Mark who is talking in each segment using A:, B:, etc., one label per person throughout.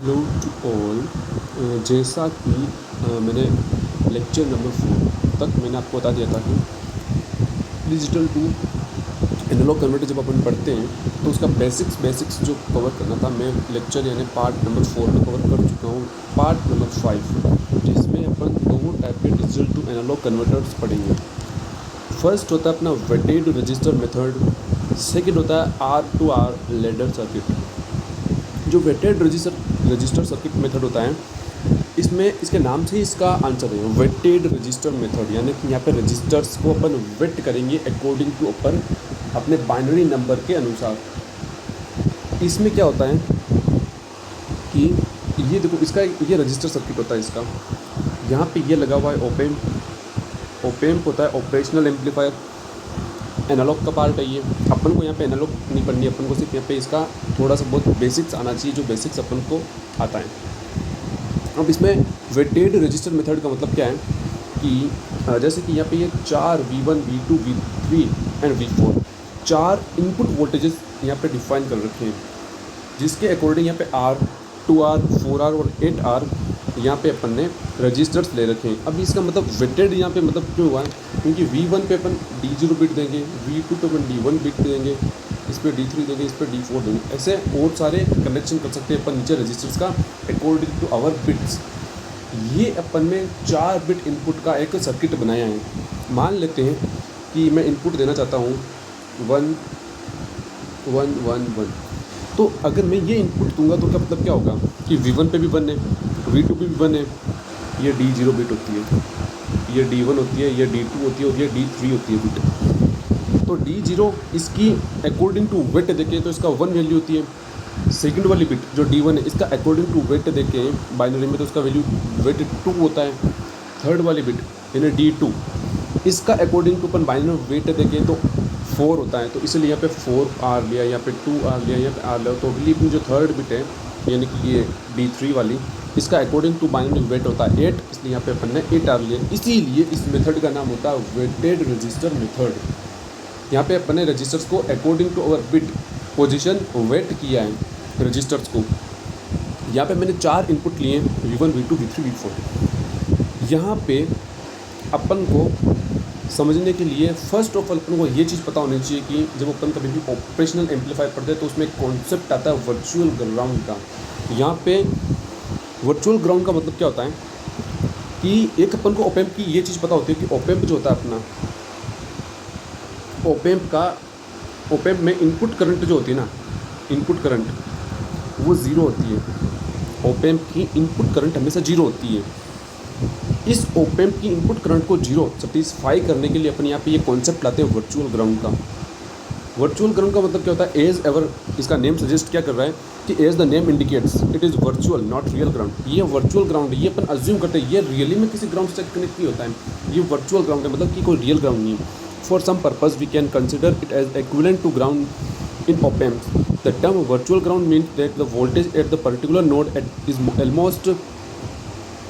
A: Hello to all. जैसा कि मैंने लेक्चर नंबर 4 तक मैंने आपको बता दिया था कि डिजिटल टू एनालॉग कन्वर्टर जब अपन पढ़ते हैं तो उसका बेसिक्स जो कवर करना था, मैं लेक्चर यानी पार्ट नंबर 4 में कवर कर चुका हूँ। पार्ट नंबर 5 जिसमें अपन दो टाइप के डिजिटल टू एनालॉग कन्वर्टर्स पढ़ेंगे। फर्स्ट होता है अपना वेटेड रजिस्टर मेथड, सेकेंड होता है R2R लैडर सर्किट। जो वेटेड रजिस्टर सर्किट मेथड होता है, इसमें इसके नाम से ही इसका आंसर है वेटेड रजिस्टर मेथड, यानी कि यहाँ पे रजिस्टर्स को अपन वेट करेंगे अकॉर्डिंग टू अपन अपने बाइनरी नंबर के अनुसार। इसमें क्या होता है कि ये देखो, इसका ये रजिस्टर सर्किट होता है। इसका यहाँ पे ये लगा हुआ है ओपेम्प होता है ऑपरेशनल एम्पलीफायर। एनालॉग का पार्ट है ये। अपन को यहाँ पे एनालॉग नहीं पढ़नी, अपन को सिर्फ यहाँ पे इसका थोड़ा सा बहुत बेसिक्स आना चाहिए, जो बेसिक्स अपन को आता है। अब इसमें वेटेड रजिस्टर मेथड का मतलब क्या है कि जैसे कि यहाँ पे ये 4 V1 V2 V3 and V4 4 input voltages यहाँ पे डिफाइन कर रखे हैं, जिसके अकॉर्डिंग यहाँ पे R2R 4R और 8R यहाँ पे अपन ने रजिस्टर्स ले रखे हैं। अब इसका मतलब वेटेड यहाँ पे मतलब क्यों हुआ है, क्योंकि V1 पे अपन D0 बिट देंगे, V2 पे अपन D1 बिट देंगे, इस पर D3 देंगे, इस पर D4 देंगे। ऐसे और सारे कनेक्शन कर सकते हैं अपन नीचे रजिस्टर्स का अकॉर्डिंग टू आवर बिट्स। ये अपन ने 4 बिट इनपुट का एक सर्किट बनाया है। मान लेते हैं कि मैं इनपुट देना चाहता हूँ 1 1 1 1। तो अगर मैं ये इनपुट दूंगा तो क्या मतलब क्या होगा कि V1 पे भी 1 है, V2 पे भी 1 है, ये D0 बिट होती है, ये D1 होती है, ये D2 होती है और ये D3 होती है बिट। तो D0 इसकी अकॉर्डिंग टू वेट देखें तो इसका 1 वैल्यू होती है। सेकंड वाली बिट जो D1 है, इसका अकॉर्डिंग टू वेट देखें बाइनरी में तो उसका वैल्यू वेट 2 होता है। थर्ड वाली बिट यानी D2, इसका अकॉर्डिंग टू अपन बाइनरी वेट देखें तो 4 होता है। तो इसलिए यहाँ पे 4R लिया, यहाँ पे 2R लिया, यहाँ पे R लिया। तो अगली अपनी जो थर्ड बिट है यानी कि ये D3 वाली, इसका अकॉर्डिंग टू बाइनरी वेट होता है 8, इसलिए यहाँ पे अपन ने 8R लिया। इसीलिए इस मेथड का नाम होता है वेटेड रजिस्टर मेथड। यहाँ पे अपन ने रजिस्टर्स को according to our bit position weight किया है रजिस्टर्स को। यहाँ पे मैंने 4 इनपुट लिए V1 V2 V3 V4। यहाँ पे अपन को समझने के लिए फर्स्ट ऑफ ऑल अपन को ये चीज़ पता होनी चाहिए कि जब अपन कभी भी ऑपरेशनल एम्पलीफायर पढ़ते हैं तो उसमें एक कॉन्सेप्ट आता है वर्चुअल ग्राउंड का। यहाँ पे वर्चुअल ग्राउंड का मतलब क्या होता है कि एक अपन को ओपेम्प की ये चीज़ पता होती है कि ओपेम्प जो होता है अपना, ओपेम्प में इनपुट करंट जो होती है ना, इनपुट करंट वो ज़ीरो होती है। ओपेम्प की इनपुट करंट हमेशा ज़ीरो होती है। इस ओपेम्प की इनपुट करंट को जीरो सेटिस्फाई करने के लिए अपन यहाँ पे ये कॉन्सेप्ट लाते हैं वर्चुअल ग्राउंड का। वर्चुअल ग्राउंड का मतलब क्या होता है, एज एवर इसका नेम सजेस्ट क्या कर रहा है कि as the name indicates it is virtual not real ground. ये वर्चुअल ग्राउंड है, ये अपन अज्यूम करते हैं, ये रियली में किसी ग्राउंड से कनेक्ट नहीं होता है। ये वर्चुअल ग्राउंड है, मतलब कि कोई रियल ग्राउंड नहीं है। For some purpose we can consider it as equivalent to ground in op amp. The term virtual ground means that the voltage at the particular node is almost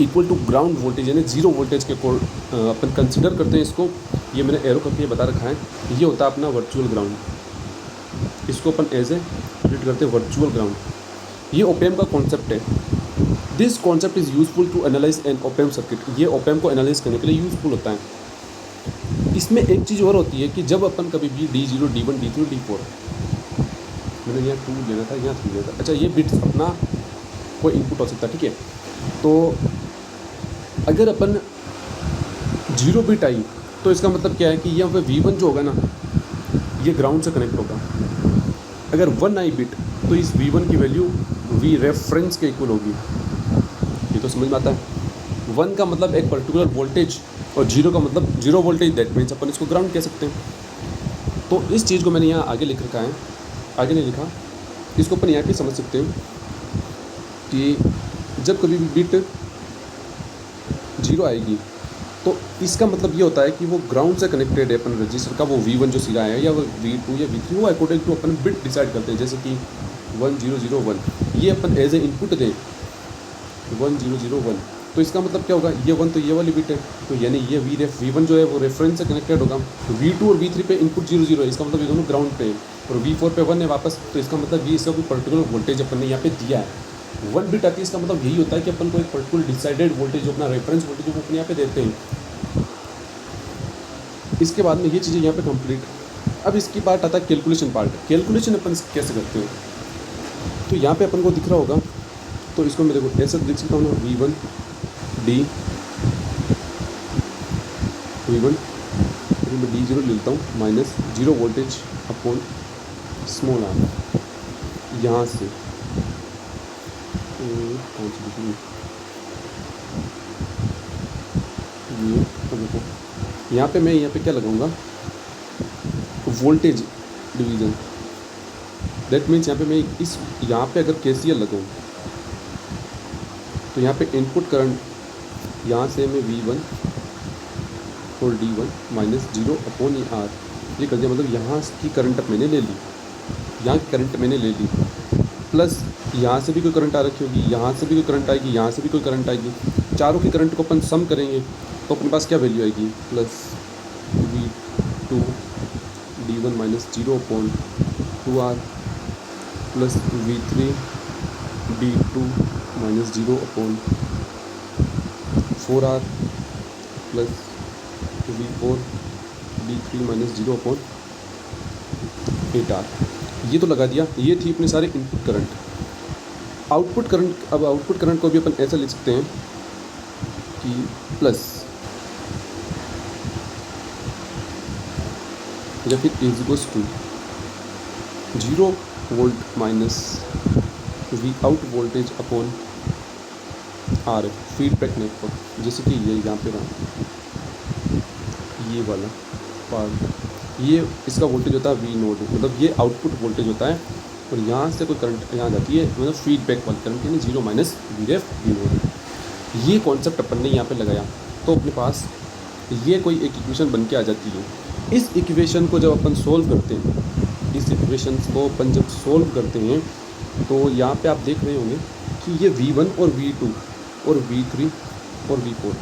A: equal to ground voltage, यानी zero voltage के अपन consider करते हैं इसको। ये मैंने arrow करके बता रखा है। ये होता है अपना वर्चुअल ग्राउंड, इसको अपन एज ए ट्रीट करते हैं वर्चुअल ग्राउंड। ये ओपेम्प का कॉन्सेप्ट है। This concept is useful to analyse an op amp circuit. ये ओपेम्प को एनालाइज करने के लिए यूजफुल होता है। इसमें एक चीज़ और होती है कि जब अपन कभी भी D0 D1 D3 D4, मैंने यहाँ 2 लेना था, यहाँ 3 लेना था। अच्छा, ये बिट्स अपना कोई इनपुट हो सकता है, ठीक है। तो अगर अपन 0 बिट आई तो इसका मतलब क्या है कि यहाँ पे V1 जो होगा ना, ये ग्राउंड से कनेक्ट होगा। अगर 1 आई बिट तो इस V1 की वैल्यू V रेफरेंस के इक्वल होगी। ये तो समझ में आता है। 1 का मतलब एक पर्टिकुलर वोल्टेज और 0 का मतलब 0 वोल्टेज, दैट मीन्स अपन इसको ग्राउंड कह सकते हैं। तो इस चीज़ को मैंने यहाँ आगे लिख रखा है, आगे नहीं लिखा, इसको अपन यहाँ पे समझ सकते हैं कि जब कभी भी बिट 0 आएगी तो इसका मतलब ये होता है कि वो ग्राउंड से कनेक्टेड है अपन रजिस्टर का। वो V1 जो सीधा है या वो V2 या V3, वो अकॉर्डिंग टू अपन बिट डिसाइड करते हैं। जैसे कि 1 0 0 1, ये अपन एज ए इनपुट दें 1 0 0 1, तो इसका मतलब क्या होगा, ये 1 तो ये वाली बिट है, तो यानी ये V1 जो है वो रेफरेंस से कनेक्टेड होगा। V2 और V3 पे इनपुट 0 0 है, इसका मतलब ये दोनों ग्राउंड पे है। और V4 पे 1 है वापस, तो इसका मतलब ये इसका कोई पर्टिकुलर वोल्टेज अपन ने यहाँ पे दिया है। 1 बिट आती है, इसका मतलब यही होता है कि अपन को एक पर्टिकुलर डिसाइडेड वोल्टेज जो अपना रेफरेंस वोल्टेज वो अपने यहाँ पे देते हैं। इसके बाद में ये चीज़ें यहाँ पे कंप्लीट। अब इसकी पार्ट आता है कैलकुलेशन पार्ट। कैलकुलेशन अपन कैसे करते हैं, तो यहाँ पे अपन को दिख रहा होगा, तो इसको मैं देखो ऐसे लिख सकता हूँ ना, V1 मैं D0 ले लेता हूँ minus 0 voltage upon small R. यहाँ से कौन सी लिखूँ ये, देखो यहाँ पे मैं यहाँ पे क्या लगाऊंगा, वोल्टेज डिवीज़न। दैट मीन्स यहाँ पे मैं इस यहाँ पे अगर KCL लगाऊँ तो यहाँ पे इनपुट करंट यहाँ से मैं V1 और D1 माइनस 0 अपॉन R ये कर दिया। मतलब यहाँ की करंट मैंने ले ली, यहाँ की करंट मैंने ले ली, प्लस यहाँ से भी कोई करंट आ रखी होगी, यहाँ से भी कोई करंट आएगी, यहाँ से भी कोई करंट आएगी। चारों की करंट को अपन सम करेंगे तो अपने पास क्या वैल्यू आएगी, plus V2 D1 minus 0 upon 2R plus V3 D2 minus 0 upon 4R plus V4 D3 minus 0 upon 8R। ये तो लगा दिया, ये थी अपने सारे इनपुट करंट। आउटपुट करंट, अब आउटपुट करंट को भी अपन ऐसा लिख सकते हैं कि प्लस या फिर is equals to 0 volt minus V out voltage upon R F feedback network. जैसे कि ये यहाँ पे रहा, ये वाला पार्ट, ये इसका वोल्टेज होता है वी नोड, मतलब ये आउटपुट वोल्टेज होता है, और यहाँ से कोई करंट यहाँ जाती है, मतलब फीडबैक वाली करंट यानी 0 minus V ref V node. ये कॉन्सेप्ट अपन ने यहाँ पे लगाया तो अपने पास ये कोई एक इक्वेशन बन के आ जाती है। इस इक्वेशन को जब अपन सोल्व करते हैं, इस इक्वेशन को अपन जब सोल्व करते हैं तो यहाँ पे आप देख रहे होंगे कि ये V1 और V2 और V3 और V4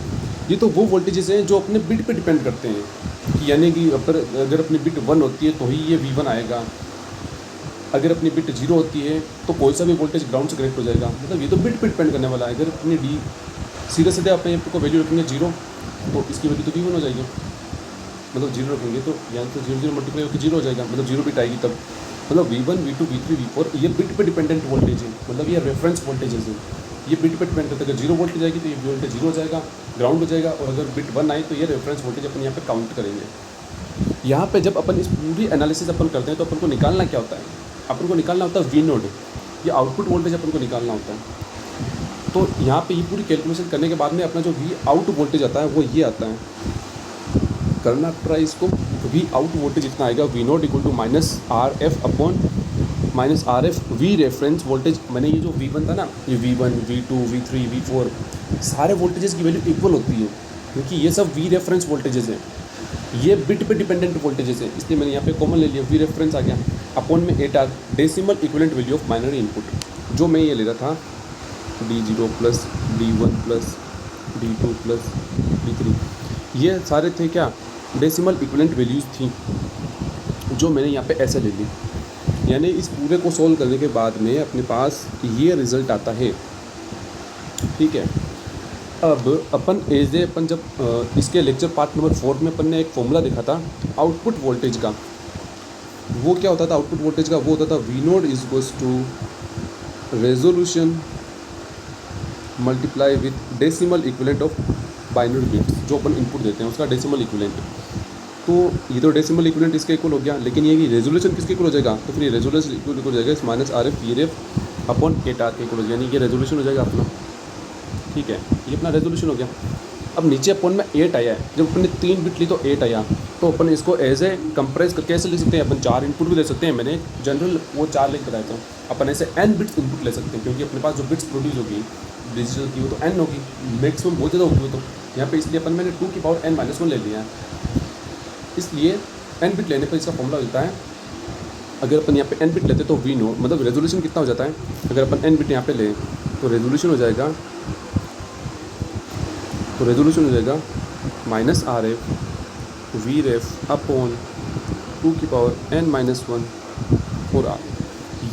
A: ये तो वो वोल्टेजेस हैं जो अपने बिट पे डिपेंड करते हैं, कि यानी कि अगर अपनी बिट 1 होती है तो ही ये V1 आएगा, अगर अपनी बिट 0 होती है तो कोई सा भी वोल्टेज ग्राउंड से कनेक्ट हो जाएगा। मतलब ये तो बिट पे डिपेंड करने वाला है। अगर अपनी सीधे सीधे अपने को वैल्यू रखेंगे 0 तो इसकी वैल्यू तो V1 हो जाएगी, मतलब 0 रखेंगे तो यहाँ तो 0 मल्टीप्लाई होकर 0 हो जाएगा, मतलब 0 बिट आएगी तब। मतलब V1 V2 V3 V4 ये बिट पे डिपेंडेंट वोल्टेज है, मतलब ये रेफरेंस वोल्टेजेस है, ये बिट पे डिपेंड करता है। अगर 0 वोल्टेज आएगी तो ये वोल्टेज 0 हो जाएगा, ग्राउंड हो जाएगा, और अगर बिट 1 आए तो ये रेफरेंस वोल्टेज अपन यहाँ पे काउंट करेंगे। यहाँ पे जब अपन इस पूरी एनालिसिस अपन करते हैं तो अपन को निकालना क्या होता है, अपन को निकालना होता है V नोड, ये आउटपुट वोल्टेज अपन को निकालना होता है। तो यहाँ पे ये पूरी कैलकुलेशन करने के बाद में अपना जो V आउट वोल्टेज आता है वो ये आता है। करना ट्राई इसको, V आउट वोल्टेज इतना आएगा, V naught equal to minus R F upon minus R F V reference voltage. मैंने ये जो V1 था ना, ये V1 V2 V3 V4 सारे वोल्टेजेस की वैल्यू इक्वल होती है, क्योंकि ये सब V रेफरेंस वोल्टेजेस हैं, ये बिट पे डिपेंडेंट वोल्टेजेस हैं, इसलिए मैंने यहाँ पे कॉमन ले लिया, V रेफरेंस आ गया अपॉन में 8R decimal equivalent value of binary input, जो मैं ये ले रहा था D0 plus D1 plus D2 plus D3, ये सारे थे क्या डेसिमल इक्विवेलेंट वैल्यूज़ थी, जो मैंने यहाँ पे ऐसे ले ली। यानी इस पूरे को सोल्व करने के बाद में अपने पास ये रिज़ल्ट आता है। ठीक है, अब अपन जब इसके लेक्चर पार्ट नंबर 4 में अपन ने एक फॉर्मूला देखा था आउटपुट वोल्टेज का। वो क्या होता था आउटपुट वोल्टेज का, वो होता था V node is equals to resolution multiply with decimal equivalent of binary bits, जो अपन इनपुट देते हैं उसका डेसिमल इक्विवेलेंट। तो ये तो डेसिमल इक्विवेलेंट इसका इक्वल हो गया, लेकिन ये कि रेजोल्यूशन किसके इक्वल हो जाएगा, तो फिर ये रेजोल्यूशन इक्वल हो जाएगा इस minus R F V ref upon 8R के इक्वल हो जाएगा, यानी ये रेजोल्यूशन हो जाएगा अपना। ठीक है, ये अपना रेजोल्यूशन हो गया। अब नीचे अपन में 8 आया है, जब अपन ने 3 बिट ली तो 8 आया, तो अपन इसको एज ए कंप्रेस करके ऐसे लिख सकते हैं, अपन 4 इनपुट भी दे सकते हैं। मैंने जनरल वो 4 लिख बताया था, अपन ऐसे n बिट्स इनपुट ले सकते हैं, क्योंकि अपने पास जो बिट्स प्रोड्यूस होगी डिजिटल की वो तो n होगी, मैक्सिमम बहुत ज़्यादा होगी वो तो यहाँ पे, इसलिए अपन मैंने 2 की पावर n-1 ले लिया है। इसलिए n बिट लेने पर इसका फॉर्मूला मिलता है, अगर अपन यहाँ पे n बिट लेते तो V नोड मतलब रेजोल्यूशन कितना हो जाता है, अगर अपन n बिट यहाँ पे लें तो रेजोल्यूशन हो जाएगा minus R F V ref upon 2 की पावर n-1 4R।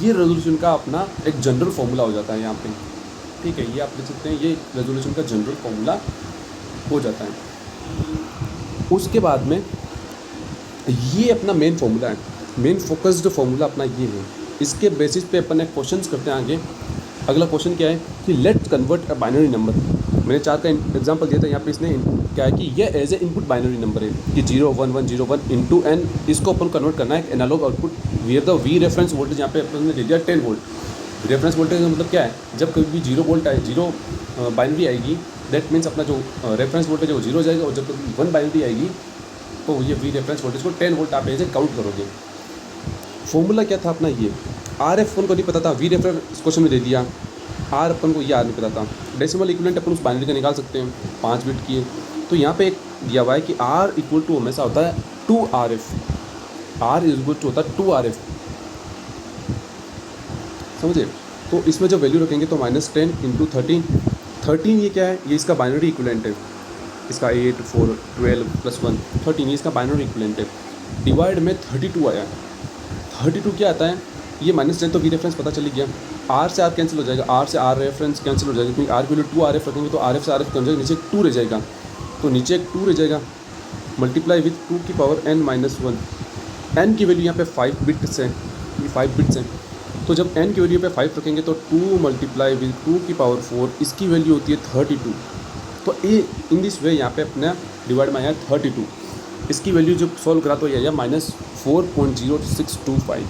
A: ये रेजोल्यूशन का अपना एक जनरल फॉर्मूला हो जाता है यहाँ पे, ठीक है। ये आप देख सकते हैं, ये रेजोल्यूशन का जनरल फॉर्मूला हो जाता है। उसके बाद में ये अपना मेन फॉर्मूला है, मेन फोकस्ड फॉर्मूला अपना ये है। इसके बेसिस पे अपन एक क्वेश्चन करते हैं आगे। अगला क्वेश्चन क्या है कि let's convert a binary number. मैंने 4 का एग्जांपल दिया था, यहाँ पे इसने क्या है कि ये as a input binary number है कि 0 1 1 0 1 इंटू एन। इसको अपन कन्वर्ट करना है analogue output where the V reference voltage. यहाँ पे अपन ने दे दिया 10 वोल्ट। रेफरेंस वोल्टेज का मतलब क्या है, जब कभी भी 0 वोल्ट आए, 0 बाइनरी आएगी, दैट मीन्स अपना जो रेफरेंस वोल्टेज है वो 0 हो जाएगा। और जब कभी 1 बाइनरी आएगी तो ये वी रेफरेंस वोल्टेज को 10 वोल्ट आप ऐसे काउंट करोगे। फॉर्मूला क्या था अपना ये, आर एफ अपन को नहीं पता था, वी रेफरेंस क्वेश्चन में दे दिया। आर अपन को ये आर नहीं पता था। डेसिमल इक्विवेलेंट अपन उस बाइनरी का निकाल सकते हैं, 5 बिट की है। तो यहाँ पे एक दिया हुआ है कि आर इक्वल टू हमेशा होता है 2RF। Are is equal to होता है 2RF, समझे। तो इसमें जब वैल्यू रखेंगे तो -10 इंटू 13 ये क्या है, ये इसका बाइनरी इक्विवेलेंट है। इसका 8 4 12 + 1 13 ये इसका बाइनरी इक्विवेलेंट है। डिवाइड में 32 आया। 32 क्या आता है, ये -10 तो वी रेफरेंस पता चली गया। आर से आर कैंसिल हो जाएगा, आर से आर रेफरेंस कैंसिल हो जाएगा, क्योंकि आर की वैल्यू 2RF रखेंगे तो RF से RF कैंसिल हो जाएगा, नीचे एक 2 रह जाएगा। तो नीचे एक 2 रह जाएगा, मल्टीप्लाई विथ 2 की पावर n-1। n की वैल्यू यहाँ पे 5 बिट्स है, ये 5 बिट्स हैं। तो जब n की वैल्यू पे 5 रखेंगे तो 2 मल्टीप्लाई विथ 2 की पावर 4, इसकी वैल्यू होती है 32। तो ये इन दिस वे यहाँ पे अपना डिवाइड में आया 32। इसकी वैल्यू जब सॉल्व करा तो ये आया -4.0625।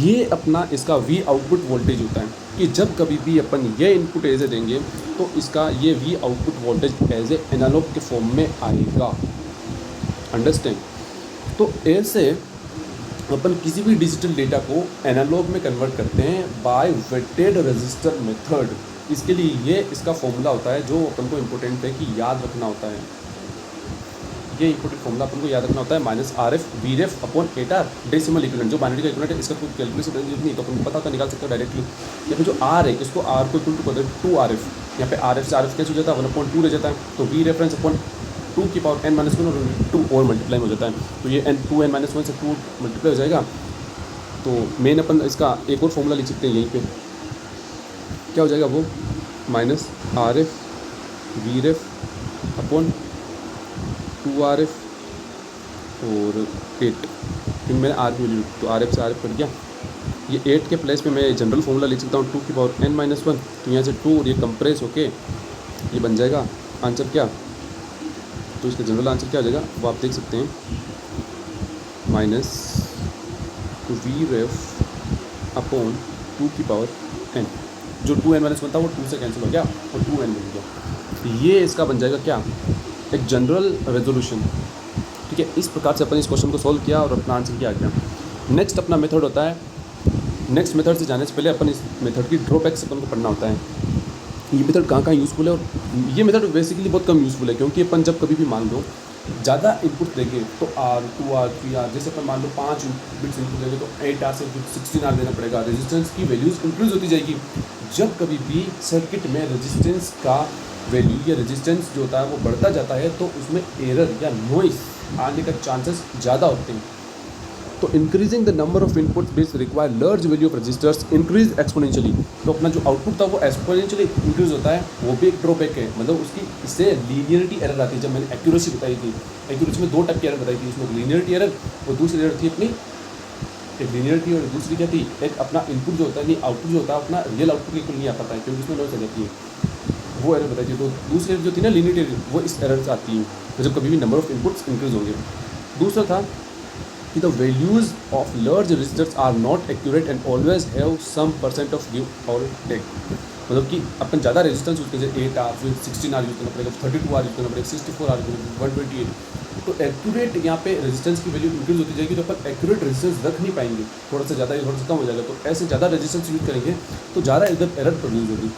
A: ये अपना इसका वी आउटपुट वोल्टेज होता है कि जब कभी भी अपन ये इनपुट एज ए देंगे तो इसका ये V output voltage as a analogue के फॉर्म में आएगा। अंडरस्टैंड। तो ऐसे अपन किसी भी डिजिटल डेटा को एनालॉग में कन्वर्ट करते हैं बाय वेटेड रजिस्टर मेथड। इसके लिए ये इसका फॉर्मूला होता है जो अपन को इम्पोर्टेंट है कि याद रखना होता है। ये इंपॉर्टेंट फॉर्मूला अपन को याद रखना होता है, -RF VREF upon 8R decimal equivalent. जो बाइनरी का इक्विवेलेंट है इसका कोई कैलकुलेशन नहीं, तो अपन को पता होता है, निकाल सकते हो डायरेक्टली। यहाँ पे जो R है इसको R को इक्वल टू कर दे 2RF। यहाँ पे RF से RF कैसे हो जाता है, 1/2 रह जाता है। तो वी रेफरेंस अपॉन 2 की पावर n-1 और 2 और मल्टीप्लाई हो जाता है। तो ये 2n-1 से 2 मल्टीप्लाई हो जाएगा। तो मेन अपन इसका एक और फॉर्मूला लिख सकते हैं यहीं पे, क्या हो जाएगा वो, -RF VREF अपॉन 2RF और 8, क्योंकि मैंने आर की वैल्यू तो RF से RF कर दिया। ये 8 के प्लेस में मैं जनरल फॉर्मूला लिख सकता हूँ 2 की पावर n-1। तो यहाँ से 2 और ये कंप्रेस होके ये बन जाएगा आंसर क्या, तो इसका जनरल आंसर क्या हो जाएगा वो आप देख सकते हैं, -VREF अपॉन 2 की पावर n। जो 2n-1 था वो 2 से कैंसिल हो गया और 2n बन गया। ये इसका बन जाएगा क्या, एक जनरल रेजोल्यूशन। ठीक है, इस प्रकार से अपन इस क्वेश्चन को सॉल्व किया और अपना आंसर क्या आ गया। नेक्स्ट अपना मेथड होता है, नेक्स्ट मेथड से जाने से पहले अपन इस मेथड की ड्रॉबैक्स अपन को पढ़ना होता है। ये मेथड कहाँ यूज़फुल है, और ये मेथड बेसिकली बहुत कम यूज़फुल है, क्योंकि अपन जब कभी भी मान लो ज़्यादा इनपुट देंगे तो R 2R 3R, जैसे अपन मान लो 5 बिट्स इनपुट देंगे तो 8R से 16R देना पड़ेगा। रेजिस्टेंस की वैल्यूज़ इंक्रीज होती जाएगी। जब कभी भी सर्किट में रेजिस्टेंस का वैल्यू या रेजिस्टेंस जो होता है वो बढ़ता जाता है तो उसमें एरर या नॉइस आने का चांसेस ज़्यादा होते हैं। तो increasing the number of input base require large value of registers increase exponentially. तो अपना जो आउटपुट था वो एक्सपोनेंशियली इंक्रीज होता है, वो भी एक ड्रॉबैक है। मतलब उसकी इससे लीनियरिटी एरर आती है। जब मैंने एक्यूरेसी बताई थी, एक्यूरेसी में 2 टाइप की एरर बताई थी, उसमें लीनियरिटी एरर और दूसरी एरर थी अपनी एक लीनियरिटी, और दूसरी क्या थी, एक अपना इनपुट जो होता है, नहीं आउटपुट जो होता है अपना रियल आउटपुट बिल्कुल नहीं आ पाता है क्योंकि उसमें नॉइस आ जाती है, वो एरर बताई थी। तो दूसरी एरर जो थी ना लीनियरिटी, वो इस एरर से आती है जब कभी भी नंबर ऑफ इनपुट्स इंक्रीज होंगे। दूसरा था कि the values of large registers are not accurate and always have some % of give और टेक। मतलब कि अपन ज़्यादा रेजिस्टेंस यूज़ करें, 8R फिर 16R यूज़ करना पड़ेगा, 32R यूज़ करना पड़ेगा, 64R 128। तो एक्यूरेट यहाँ पे रेजिस्टेंस की वैल्यू इंक्रीज होती जाएगी, तो अपन एक्यूरेट रेजिस्टेंस रख नहीं पाएंगे, थोड़ा सा ज़्यादा थोड़ा सा कम हो जाएगा। तो ऐसे ज़्यादा रेजिस्टेंस यूज़ करेंगे तो ज़्यादा इधर एरर प्रोड्यूस होगी।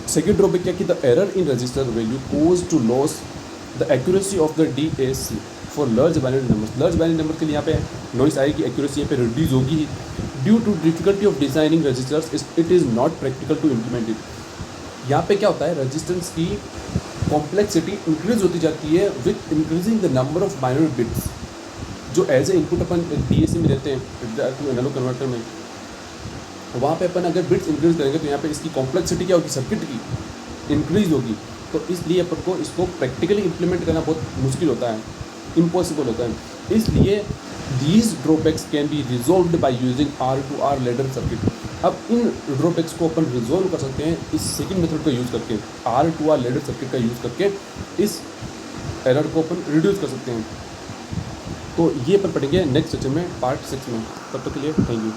A: सेकेंड ड्रॉबैक क्या कि the error in register value cause to loss the accuracy of the DAC for large binary numbers. Large binary number के लिए यहाँ पे नॉइस आएगी, एक्यूरेसी यहाँ पे रिड्यूस होगी। Due to difficulty of designing registers it is not practical to implement it. यहाँ पे क्या होता है, रजिस्टेंस की कॉम्प्लेक्सिटी इंक्रीज होती जाती है with increasing the number of binary bits जो एज ए इनपुट अपन DAC में देते हैं, एनालॉग कन्वर्टर में। वहाँ पे अपन अगर बिट्स इंक्रीज़ करेंगे तो यहाँ पे इसकी कॉम्प्लेक्सिटी क्या होगी, सर्किट की इंक्रीज़ होगी। तो इसलिए अपन को इसको प्रैक्टिकली इम्प्लीमेंट करना बहुत मुश्किल होता है, इम्पॉसिबल होता है। इसलिए these drawbacks can be resolved by using R2R ladder circuit. अब इन ड्रॉबैक्स को अपन रिजॉल्व कर सकते हैं इस सेकंड मेथड का यूज़ करके, R2R लैडर सर्किट का यूज़ करके इस एरर को अपन रिड्यूस कर सकते हैं। तो ये अपन पढ़ेंगे नेक्स्ट सेक्शन में, पार्ट 6 में। तब तक के लिए थैंक यू।